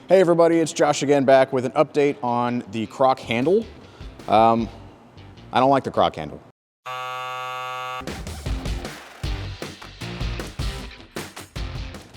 Hey everybody, it's Josh again, back with an update on the Crock handle. I don't like the Crock handle.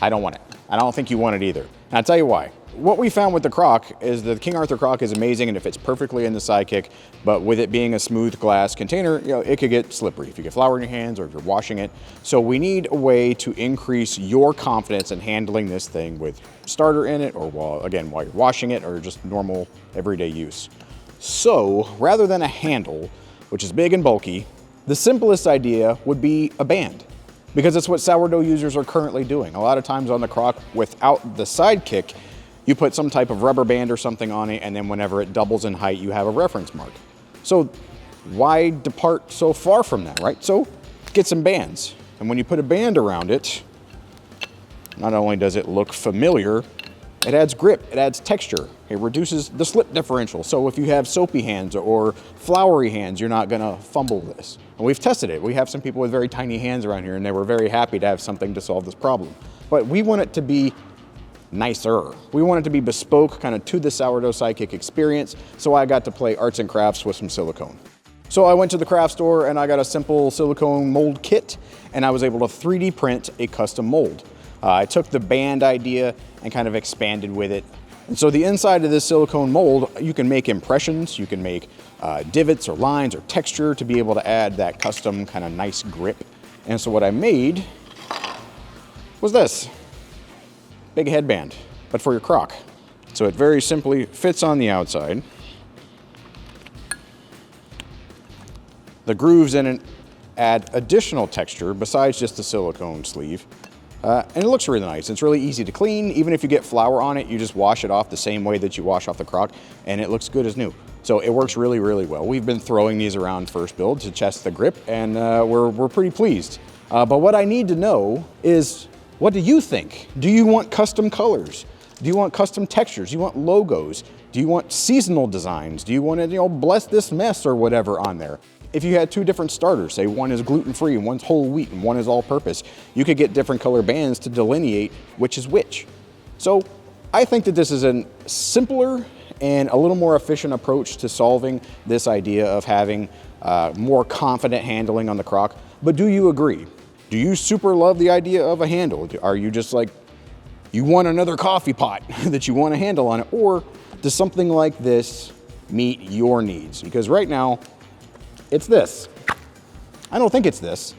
I don't want it. I don't think you want it either. And I'll tell you why. What we found with the Crock is that the King Arthur Crock is amazing and it fits perfectly in the Sidekick, but with it being a smooth glass container, it could get slippery if you get flour in your hands or if you're washing it. So we need a way to increase your confidence in handling this thing with starter in it, or while you're washing it, or just normal everyday use. So rather than a handle, which is big and bulky, the simplest idea would be a band, because it's what sourdough users are currently doing. A lot of times on the Crock, without the Sidekick, you put some type of rubber band or something on it, and then whenever it doubles in height, you have a reference mark. So why depart so far from that, right? So get some bands. And when you put a band around it, not only does it look familiar, it adds grip, it adds texture. It reduces the slip differential. So if you have soapy hands or floury hands, you're not gonna fumble this. And we've tested it. We have some people with very tiny hands around here, and they were very happy to have something to solve this problem. But we want it to be nicer. We want it to be bespoke kind of to the Sourdough Sidekick experience, so I got to play arts and crafts with some silicone. So I went to the craft store and I got a simple silicone mold kit, and I was able to 3D print a custom mold. I took the band idea and kind of expanded with it. And so the inside of this silicone mold, you can make impressions, you can make divots or lines or texture to be able to add that custom kind of nice grip. And so what I made was this. Big headband, but for your Crock. So it very simply fits on the outside. The grooves in it add additional texture besides just the silicone sleeve. And it looks really nice. It's really easy to clean. Even if you get flour on it, you just wash it off the same way that you wash off the Crock, and it looks good as new. So it works really, really well. We've been throwing these around FirstBuild to test the grip, and we're pretty pleased. But what I need to know is, what do you think? Do you want custom colors? Do you want custom textures? Do you want logos? Do you want seasonal designs? Do you want to, bless this mess or whatever on there? If you had two different starters, say one is gluten-free and one's whole wheat and one is all-purpose, you could get different color bands to delineate which is which. So I think that this is a simpler and a little more efficient approach to solving this idea of having more confident handling on the Crock. But do you agree? Do you super love the idea of a handle? Are you just like, you want another coffee pot that you want a handle on it? Or does something like this meet your needs? Because right now, it's this. I don't think it's this,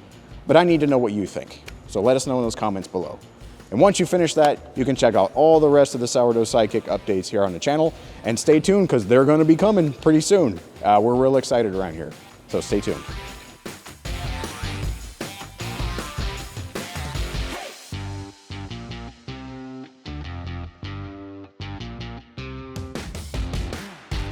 but I need to know what you think. So let us know in those comments below. And once you finish that, you can check out all the rest of the Sourdough Sidekick updates here on the channel. And stay tuned, because they're gonna be coming pretty soon. We're real excited around here, so stay tuned.